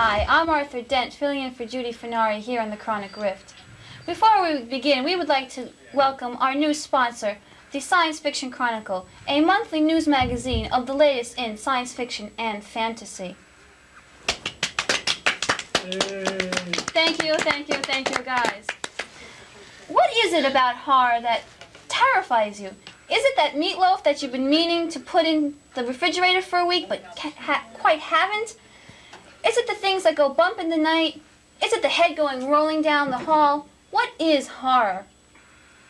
Hi, I'm Arthur Dent, filling in for Judy Fenari here on the Chronic Rift. Before we begin, we would like to welcome our new sponsor, the Science Fiction Chronicle, a monthly news magazine of the latest in science fiction and fantasy. Thank you, guys. What is it about horror that terrifies you? Is it that meatloaf that you've been meaning to put in the refrigerator for a week but quite haven't? Is it the things that go bump in the night? Is it the head going rolling down the hall? What is horror?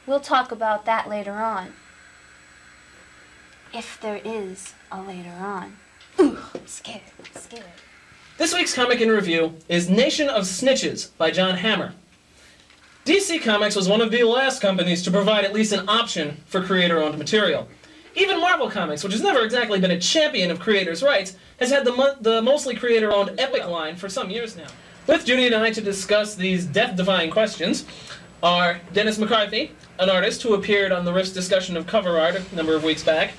We'll talk about that later on. If there is a later on. Ooh, I'm scared. This week's comic in review is Nation of Snitches by John Hammer. DC Comics was one of the last companies to provide at least an option for creator-owned material. Even Marvel Comics, which has never exactly been a champion of creators' rights, has had the mostly creator-owned Epic line for some years now. With Judy and I to discuss these death-defying questions are Dennis McCarthy, an artist who appeared on the Rift's discussion of cover art a number of weeks back.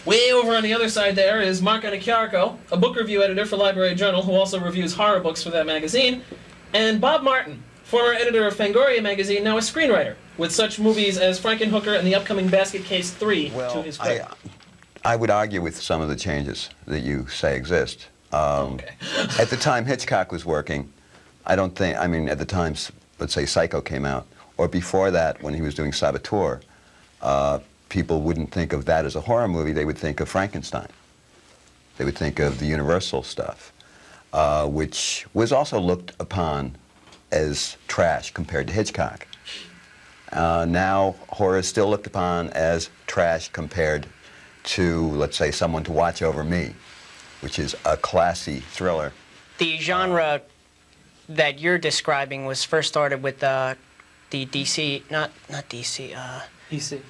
Way over on the other side there is Mark Anikiarko, a book review editor for Library Journal who also reviews horror books for that magazine, and Bob Martin, former editor of Fangoria magazine, now a screenwriter, with such movies as Frankenhooker and the upcoming Basket Case 3 to his credit. I would argue with some of the changes that you say exist. Okay. At the time Hitchcock was working, at the time, let's say Psycho came out, or before that when he was doing Saboteur, people wouldn't think of that as a horror movie, they would think of Frankenstein. They would think of the Universal stuff, which was also looked upon as trash compared to Hitchcock. Now horror is still looked upon as trash compared to, let's say, Someone to Watch Over Me, which is a classy thriller. The genre that you're describing was first started with the DC, not DC,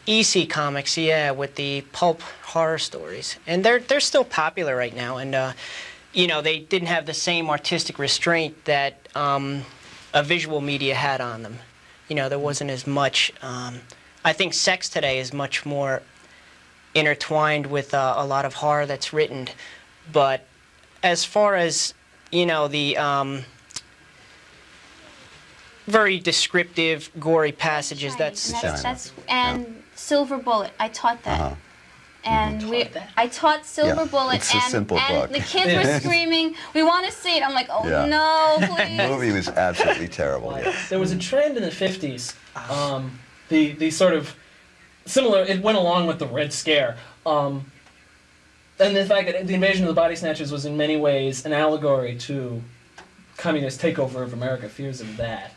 EC Comics, yeah, with the pulp horror stories, and they're still popular right now. And you know, they didn't have the same artistic restraint that a visual media had on them. You know, there wasn't as much. I think sex today is much more intertwined with a lot of horror that's written, but as far as, you know, the very descriptive, gory passages. Right. And Silver Bullet. I taught that. And I taught Silver Bullet, it's a simple book. The kids were screaming, "We want to see it!" I'm like, "Oh no, please!" The movie was absolutely terrible. There was a trend in the 50s, the sort of similar. It went along with the Red Scare, and the fact that the invasion of the Body Snatchers was in many ways an allegory to communist takeover of America. Fears of that.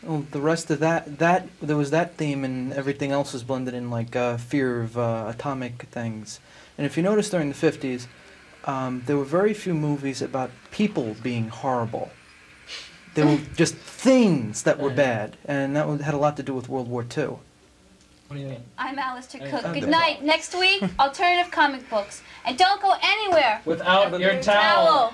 Well, the rest of that there was that theme, and everything else was blended in, like fear of atomic things. And if you notice during the 50s, there were very few movies about people being horrible. There were just things that were bad, and that had a lot to do with World War II. What do you mean? I'm Alistair Cook. Good night. Next week, alternative comic books. And don't go anywhere without your towel.